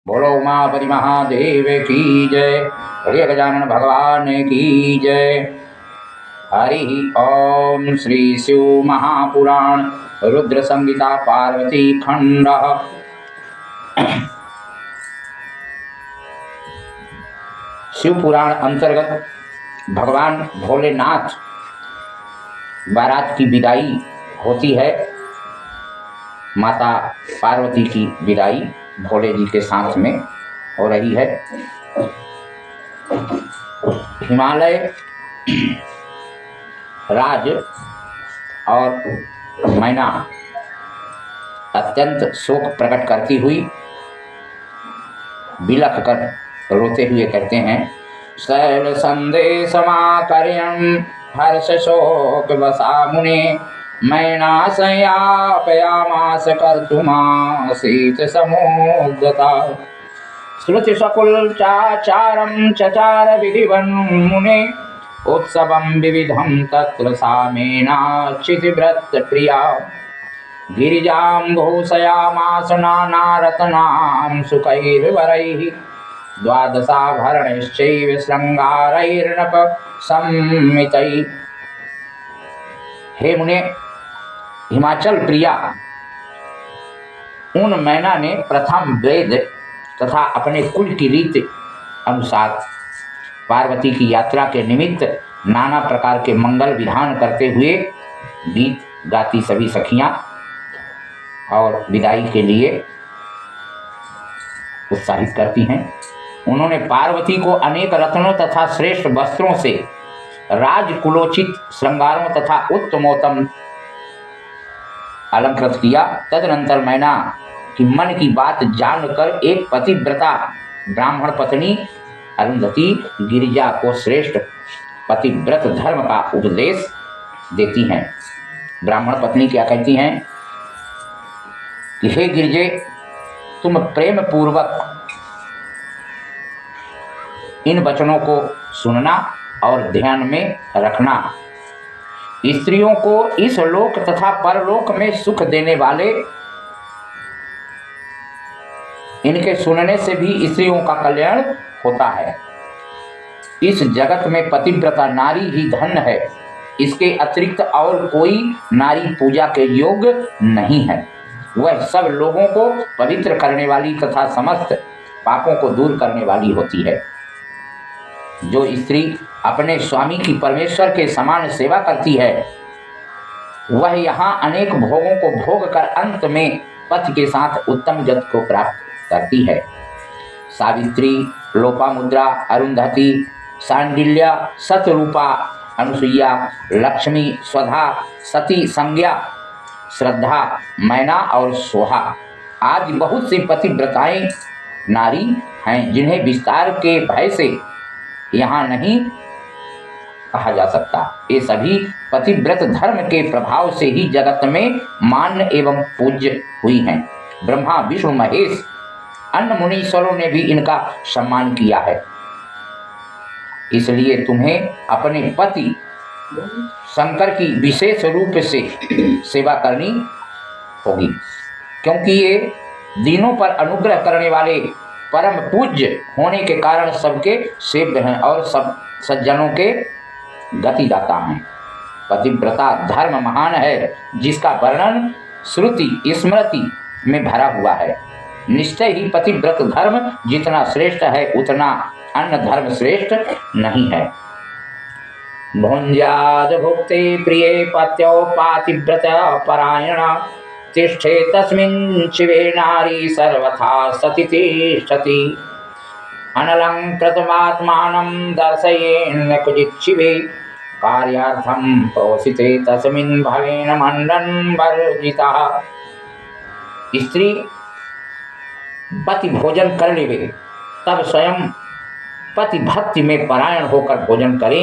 बोलो उमापति महादेव की जय। बोलिए गजानन भगवान की जय। हरि ओम। श्री शिव महापुराण रुद्र संहिता पार्वती खंड। शिव पुराण अंतर्गत भगवान भोलेनाथ बारात की विदाई होती है। माता पार्वती की विदाई भोले जी के साथ में हो रही है। हिमालय राज और मैना अत्यंत शोक प्रकट करती हुई बिलख कर रोते हुए कहते हैं, शैल संदेश समाकर्यं हर्ष शोक वसा मुने मैना संयापयामास कर्तुमासीत समुद्रता श्रुति सकुल चाचारं चचार विधिवन् मुने उत्सवं विविधं तत्र सा मेना क्षितिव्रत प्रिया गिरिजां घोषयामास नानारत्नां सुखैर्वरैः द्वादशाभरणैश्चैव श्रृंगारैर्नप सम्मितैः। हे मुने, हिमाचल प्रिया उन मैना ने प्रथम वेद तथा अपने कुल की रीति अनुसार पार्वती की यात्रा के निमित्त नाना प्रकार के मंगल विधान करते हुए गीत गाती सभी सखियां और विदाई के लिए उत्साहित करती हैं। उन्होंने पार्वती को अनेक रत्नों तथा श्रेष्ठ वस्त्रों से राजकुलोचित श्रृंगारों तथा उत्तमोत्तम अलंकृत किया। तदनंतर मैना की मन की बात जानकर एक पतिव्रता ब्राह्मण पत्नी अरुंधति गिरिजा को श्रेष्ठ पतिव्रत धर्म का उपदेश देती हैं। ब्राह्मण पत्नी क्या कहती हैं कि हे गिरिजे, तुम प्रेम पूर्वक इन वचनों को सुनना और ध्यान में रखना। स्त्रियों को इस लोक तथा परलोक में सुख देने वाले इनके सुनने से भी स्त्रियों का कल्याण होता है। इस जगत में पतिव्रता नारी ही धन है। इसके अतिरिक्त और कोई नारी पूजा के योग्य नहीं है। वह सब लोगों को पवित्र करने वाली तथा समस्त पापों को दूर करने वाली होती है। जो स्त्री अपने स्वामी की परमेश्वर के समान सेवा करती है, वह यहाँ अनेक भोगों को भोग कर अंत में पति के साथ उत्तम गति को प्राप्त करती है। सावित्री, लोपामुद्रा, अरुंधति, सांडिल्या, सतरूपा, अनुसुईया, लक्ष्मी, स्वधा, सती, संज्ञा, श्रद्धा, मैना और सोहा आदि बहुत सी पतिव्रताएं नारी हैं, जिन्हें विस्तार के भय से यहाँ नहीं कहा जा सकता। ये सभी पतिव्रत धर्म के प्रभाव से ही जगत में मान्य एवं पूज्य हुई हैं। ब्रह्मा, विष्णु, महेश, अन्य मुनीश्वरों ने भी इनका सम्मान किया है। इसलिए तुम्हें अपने पति शंकर की विशेष रूप से सेवा करनी होगी, क्योंकि ये दिनों पर अनुग्रह करने वाले परम पूज्य होने के कारण सबके सेव्य हैं और सब सज्जनों के गतिदाता हैं। पतिव्रता धर्म महान है, जिसका वर्णन श्रुति स्मृति में भरा हुआ है। निश्चय ही पतिव्रत धर्म जितना श्रेष्ठ है, उतना अन्य धर्म श्रेष्ठ नहीं है। भुंजाद भुक्ते प्रिय पत्यो पातिव्रत परायणा तिष्ठे तस्मिन् शिवे नारी सर्वथा सती तिष्ठति अनलंकृतमात्मानं दर्शयेन्न क्वचित् शिवे कार्यार्थं प्रोषिते तस्मिन् भवेन मंडन वर्जिता। स्त्री पति भोजन कर लेवे, तब स्वयं पति भक्ति में परायण होकर भोजन करे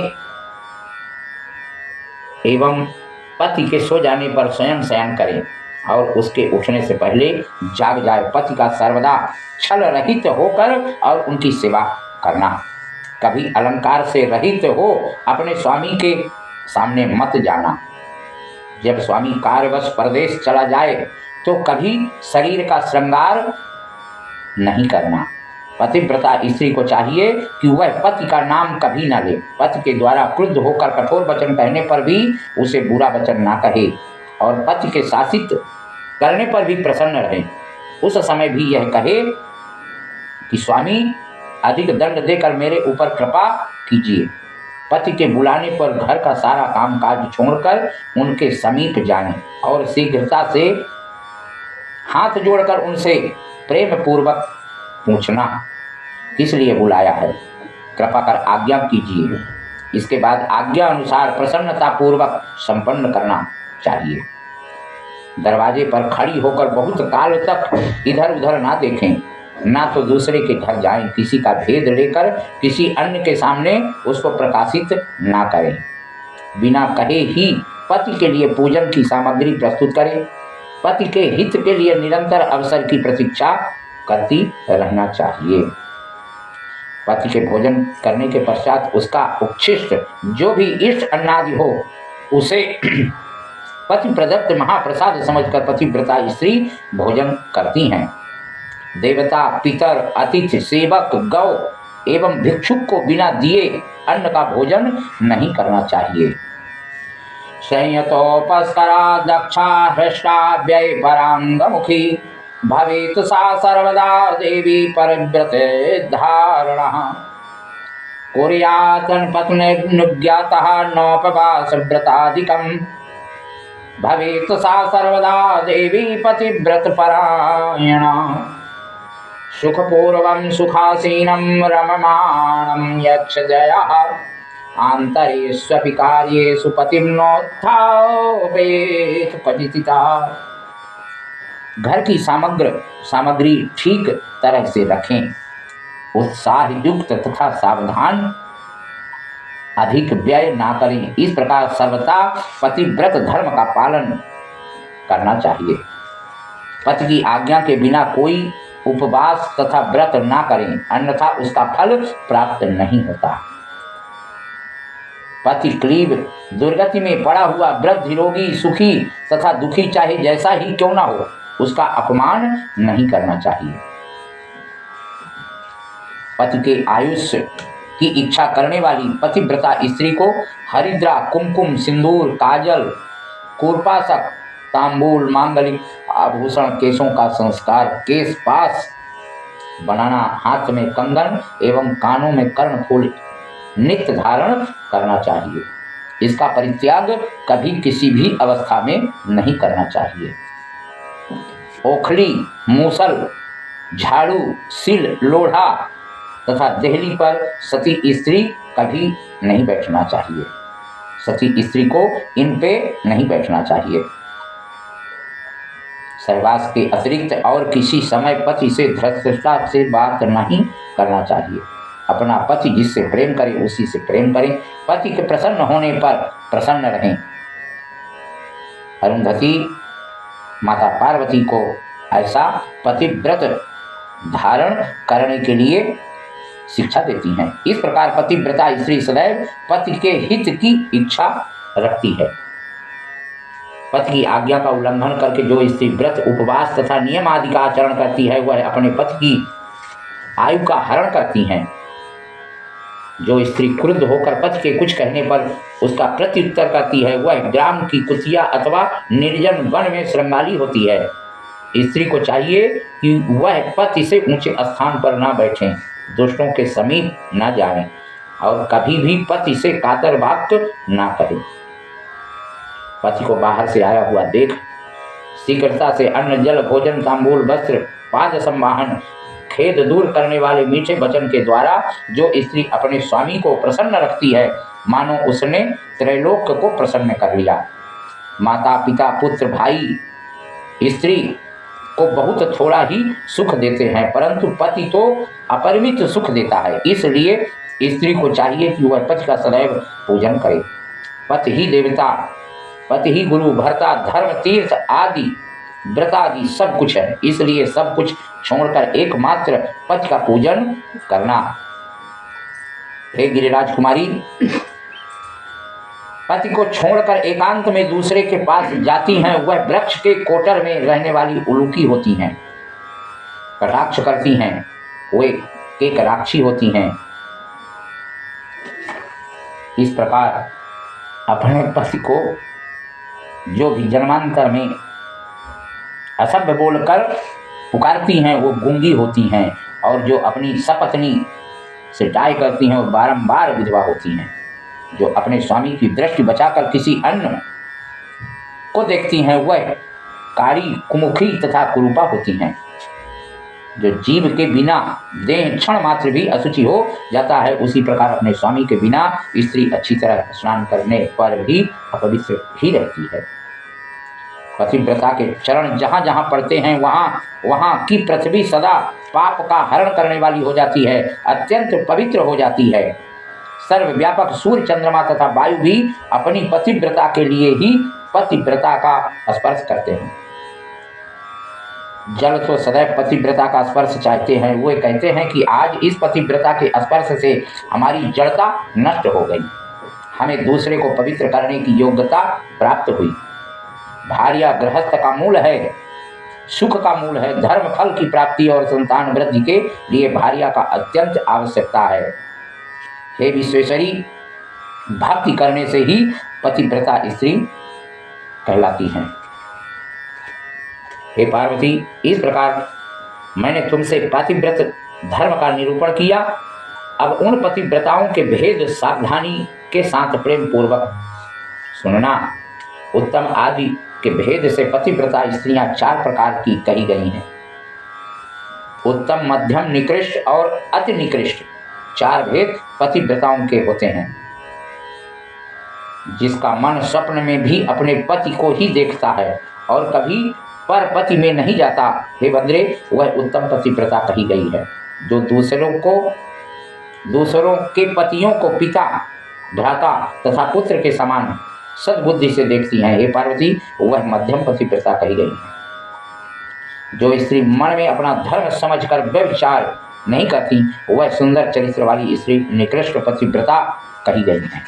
एवं पति के सो जाने पर स्वयं शयन करे और उसके उठने से पहले जाग जाए। पति का सर्वदा छल रहित होकर और उनकी सेवा करना। कभी अलंकार से रहित हो अपने स्वामी के सामने मत जाना। जब स्वामी कार्यवश परदेश चला जाए तो कभी शरीर का श्रृंगार नहीं करना। पतिव्रता स्त्री को चाहिए कि वह पति का नाम कभी न ले, पति के द्वारा क्रुद्ध होकर कठोर वचन कहने पर भी उसे बुरा वचन ना कहे और पति के शासित करने पर भी प्रसन्न रहे। उस समय भी यह कहे कि स्वामी अधिक दंड देकर मेरे ऊपर कृपा कीजिए। पति के बुलाने पर घर का सारा कामकाज छोड़कर उनके समीप जाएं और शीघ्रता से हाथ जोड़कर उनसे प्रेम पूर्वक पूछना किस लिए बुलाया है, कृपा कर आज्ञा कीजिए। इसके बाद आज्ञा अनुसार प्रसन्नता पूर्वक संपन्न करना चाहिए। दरवाजे पर खड़ी होकर बहुत काल तक इधर उधर ना देखें, ना तो दूसरे के घर जाएं, किसी का भेद लेकर किसी अन्य के सामने उसको प्रकाशित ना करें। बिना कहे ही पति के लिए पूजन की सामग्री प्रस्तुत करें। पति के हित के लिए निरंतर अवसर की प्रतीक्षा करती रहना चाहिए। पति के भोजन करने के पश्चात उसका उच्छिष्ट जो भी इष्ट अन्नादि हो उसे पति प्रदत्त महाप्रसाद समझकर पतिव्रता स्त्री भोजन करती हैं। देवता, पितर, अतिथि, सेवक, गौ एवं भिक्षुक को बिना दिए अन्न का भोजन नहीं करना चाहिए। संयतोपस्करा दक्षा हृष्टा व्यय परांगमुखी भवेत् सा सर्वदा देवी परिव्रत धारणा कुर्यात् पत्नीनुज्ञातः नोपवास व्रतादिकं भवेत् सा सर्वदा देवी पतिव्रत परायणा सुखपूर्वं सुखासीनं रममाणं यक्षजयः आंतरेष्वपि कार्येषु पतिं नोत्थापयेत् क्वचितिता। घर की सामग्री ठीक तरह से रखें, उत्साह युक्त तथा सावधान, अधिक व्यय ना करें। इस प्रकार सर्वथा पतिव्रत धर्म का पालन करना चाहिए। पति की आज्ञा के बिना कोई उपवास तथा व्रत ना करें, अन्यथा उसका फल प्राप्त नहीं होता। पति क्लीब दुर्गति में पड़ा हुआ वृद्ध, रोगी, सुखी तथा दुखी चाहे जैसा ही क्यों ना हो, उसका अपमान नहीं करना चाहिए। पति के आयुष्य की इच्छा करने वाली पतिव्रता स्त्री को हरिद्रा, कुमकुम, सिंदूर, काजल, कूर्पाशक, तांबूल, मांगलिक आभूषण, केशों का संस्कार, केश पास बनाना, हाथ में कंगन एवं कानों में कर्णफूल नित्य धारण करना चाहिए। इसका परित्याग कभी किसी भी अवस्था में नहीं करना चाहिए। ओखली, मूसल, झाड़ू, सिल, लोढ़ा तथा देहली पर सती स्त्री कभी नहीं बैठना चाहिए। सती स्त्री को इन पे नहीं बैठना चाहिए। सहवास के अतिरिक्त और किसी समय पति से धृष्टता से बात नहीं करना चाहिए। अपना पति जिससे प्रेम करे उसी से प्रेम करें। पति के प्रसन्न होने पर प्रसन्न रहें। अरुंधति माता पार्वती को ऐसा पतिव्रत धारण करने के लिए शिक्षा देती हैं। इस प्रकार पतिव्रता स्त्री सदैव पति के हित की इच्छा रखती है। पति की आज्ञा का उल्लंघन करके जो स्त्री व्रत, उपवास तथा नियम आदि का आचरण करती है वह अपने पति की आयु का हरण करती हैं। जो स्त्री क्रुद्ध होकर पति के कुछ कहने पर उसका प्रत्युत्तर करती है वह ग्राम की कुतिया अथवा निर्जन वन में श्रृंगाली होती है। स्त्री को चाहिए कि वह पति से ऊंचे स्थान पर ना बैठें, दुष्टों के समीप ना जाएं और कभी भी पति से कातर वाक्य ना कहें। पति को बाहर से आया हुआ देख शीघ्रता से अन्न, जल, भोजन, तांबूल, वस्त्र, पाद संवाहन, खेद दूर करने वाले मीठे वचन के द्वारा जो स्त्री अपने स्वामी को प्रसन्न रखती है मानो उसने त्रैलोक को प्रसन्न कर लिया। माता, पिता, पुत्र, भाई स्त्री को बहुत थोड़ा ही सुख देते हैं, परंतु पति तो अपरिमित सुख देता है। इसलिए स्त्री को चाहिए कि वह पति का सदैव पूजन करे। पति ही देवता, पति ही गुरु, भर्ता, धर्म, तीर्थ आदि, व्रत आदि सब कुछ है। इसलिए सब कुछ छोड़कर एकमात्र पति का पूजन करना। हे गिरिराज कुमारी, पति को छोड़कर एकांत में दूसरे के पास जाती हैं वह वृक्ष के कोटर में रहने वाली उल्की होती हैं। कटाक्ष करती हैं वे एक राक्षी होती हैं। इस प्रकार अपने पति को जो भी जन्मांतर में असभ्य बोलकर पुकारती हैं वो गूंगी होती हैं, और जो अपनी सपत्नी से डाय करती हैं वो बारंबार विधवा होती हैं। जो अपने स्वामी की दृष्टि बचाकर किसी अन्य को देखती हैं वह कारी, कुमुखी तथा कुरूपा होती हैं। जो जीव के बिना देह क्षण मात्र भी अशुचि हो जाता है, उसी प्रकार अपने स्वामी के बिना स्त्री अच्छी तरह स्नान करने पर भी अपवित्र ही रहती है। पतिव्रता के चरण जहाँ जहाँ पड़ते हैं वहाँ वहाँ की पृथ्वी सदा पाप का हरण करने वाली हो जाती है, अत्यंत पवित्र हो जाती है। सर्वव्यापक सूर्य, चंद्रमा तथा वायु भी अपनी पतिव्रता के लिए ही पतिव्रता का स्पर्श करते हैं। जल तो सदैव पतिव्रता का स्पर्श चाहते हैं। वो कहते हैं कि आज इस पतिव्रता के स्पर्श से हमारी जड़ता नष्ट हो गई, हमें दूसरे को पवित्र करने की योग्यता प्राप्त हुई। भार्या गृहस्थ का मूल है, सुख का मूल है। धर्म फल की प्राप्ति और संतान वृद्धि के लिए भार्या का अत्यंत आवश्यकता है। हे विश्वेश्वरी, भक्ति करने से ही पतिव्रता स्त्री कहलाती हैं। हे पार्वती, इस प्रकार मैंने तुमसे पतिव्रत धर्म का निरूपण किया। अब उन पतिव्रताओं के भेद सावधानी के साथ प्रेम पूर्वक सुनना। उत्तम आदि के भेद से पतिव्रता स्त्रियां 4 प्रकार की कही गई हैं। उत्तम, मध्यम, निकृष्ट और अति निकृष्ट 4 भेद पतिव्रताओं के होते हैं। जिसका मन स्वप्न में भी अपने पति को ही देखता है और कभी पर पति में नहीं जाता, हे बंदरे, वह उत्तम पतिव्रता कही गई है। जो दूसरों के पतियों को पिता, भ्राता तथा पुत्र के समान सद्बुद्धि से देखती हैं, हे पार्वती, वह मध्यम पतिव्रता कही गई है। जो स्त्री मन में अपना धर्म समझकर व्यभिचार नहीं करती, वह सुंदर चरित्र वाली स्त्री निकृष्ट पतिव्रता कही गई है।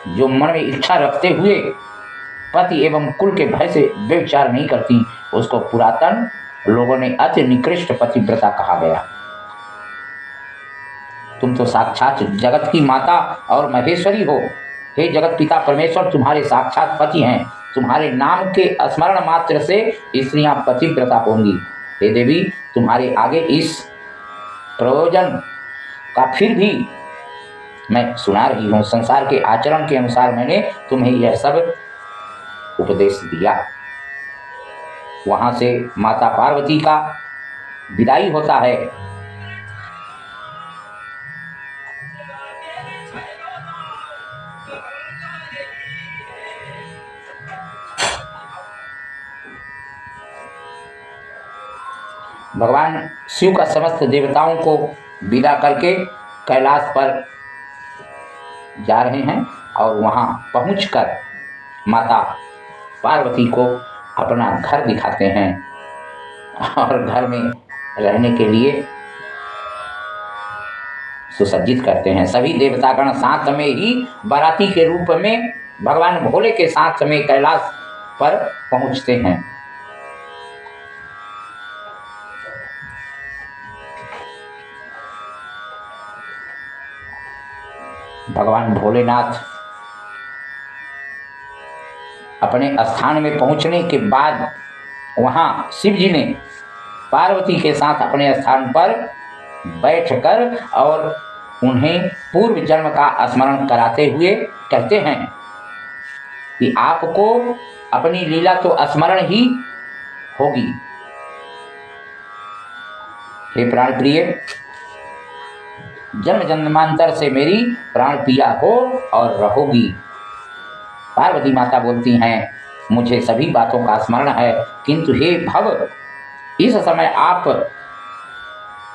जो मन में इच्छा रखते हुए पति एवं कुल के भय से व्यभिचार नहीं करती, उसको पुरातन लोगों ने अति निकृष्ट पतिव्रता कहा गया। तुम तो साक्षात जगत की माता और महेश्वरी हो। हे जगत पिता परमेश्वर, तुम्हारे साक्षात पति हैं। तुम्हारे नाम के स्मरण मात्र से स्त्रियां पतिव्रता होंगी। हे देवी, तुम्हारे आगे इस प्रयोजन का फिर भी मैं सुना रही हूँ। संसार के आचरण के अनुसार मैंने तुम्हें यह सब उपदेश दिया। वहां से माता पार्वती का विदाई होता है। भगवान शिव का समस्त देवताओं को विदा करके कैलाश पर जा रहे हैं और वहां पहुंचकर माता पार्वती को अपना घर दिखाते हैं और घर में रहने के लिए सुसज्जित करते हैं। सभी देवतागण साथ में ही बाराती के रूप में भगवान भोले के साथ में कैलाश पर पहुंचते हैं। भगवान भोलेनाथ अपने स्थान में पहुंचने के बाद वहां शिव जी ने पार्वती के साथ अपने स्थान पर बैठकर और उन्हें पूर्व जन्म का स्मरण कराते हुए कहते हैं कि आपको अपनी लीला तो स्मरण ही होगी। हे प्राण प्रिय, जन्म जन्मांतर से मेरी प्राण प्रिया हो और रहोगी। पार्वती माता बोलती हैं, मुझे सभी बातों का स्मरण है, किंतु हे भव, इस समय आप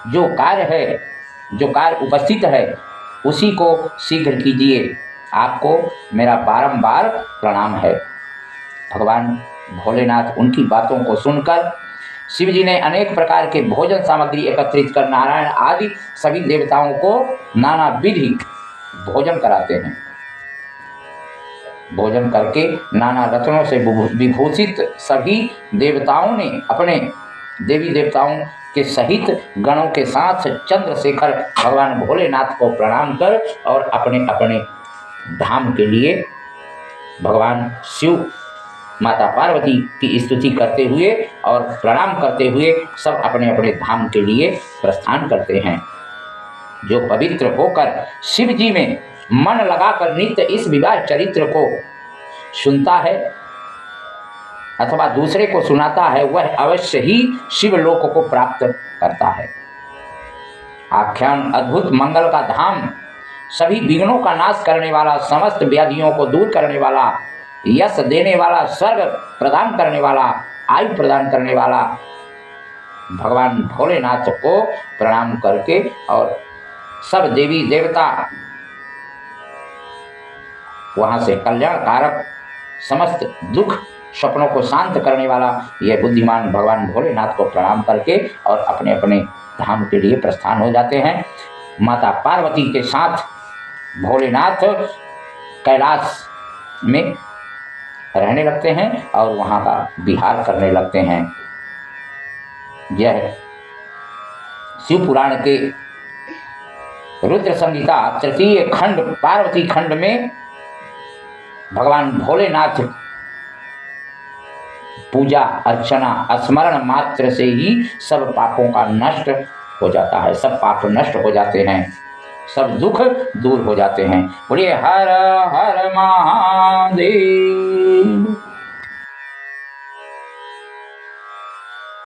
जो कार्य उपस्थित है उसी को शीघ्र कीजिए। आपको मेरा बारंबार प्रणाम है। भगवान भोलेनाथ उनकी बातों को सुनकर शिव जी ने अनेक प्रकार के भोजन सामग्री एकत्रित कर नारायण आदि सभी देवताओं को नाना विधि भोजन कराते हैं। भोजन करके नाना रत्नों से विभूषित सभी देवताओं ने अपने देवी देवताओं के सहित गणों के साथ चंद्रशेखर भगवान भोलेनाथ को प्रणाम कर और अपने अपने धाम के लिए भगवान शिव माता पार्वती की स्तुति करते हुए और प्रणाम करते हुए सब अपने अपने धाम के लिए प्रस्थान करते हैं। जो पवित्र होकर शिव जी में मन लगाकर नित्य इस विवाह चरित्र को सुनता है अथवा दूसरे को सुनाता है, वह अवश्य ही शिवलोक को प्राप्त करता है। आख्यान अद्भुत मंगल का धाम, सभी विघ्नों का नाश करने वाला, समस्त व्याधियों को दूर करने वाला, यश देने वाला, स्वर्ग प्रदान करने वाला, आयु प्रदान करने वाला भगवान भोलेनाथ को प्रणाम करके और सब देवी देवता वहां से कल्याण कारक समस्त दुख सपनों को शांत करने वाला यह बुद्धिमान भगवान भोलेनाथ को प्रणाम करके और अपने अपने धाम के लिए प्रस्थान हो जाते हैं। माता पार्वती के साथ भोलेनाथ कैलाश में रहने लगते हैं और वहाँ का विहार करने लगते हैं। यह शिव पुराण के रुद्र संहिता तृतीय खंड पार्वती खंड में भगवान भोलेनाथ पूजा अर्चना स्मरण मात्र से ही सब पापों का नष्ट हो जाता है, सब पाप नष्ट हो जाते हैं, सब दुख दूर हो जाते हैं। बोलिए हर हर महादेव।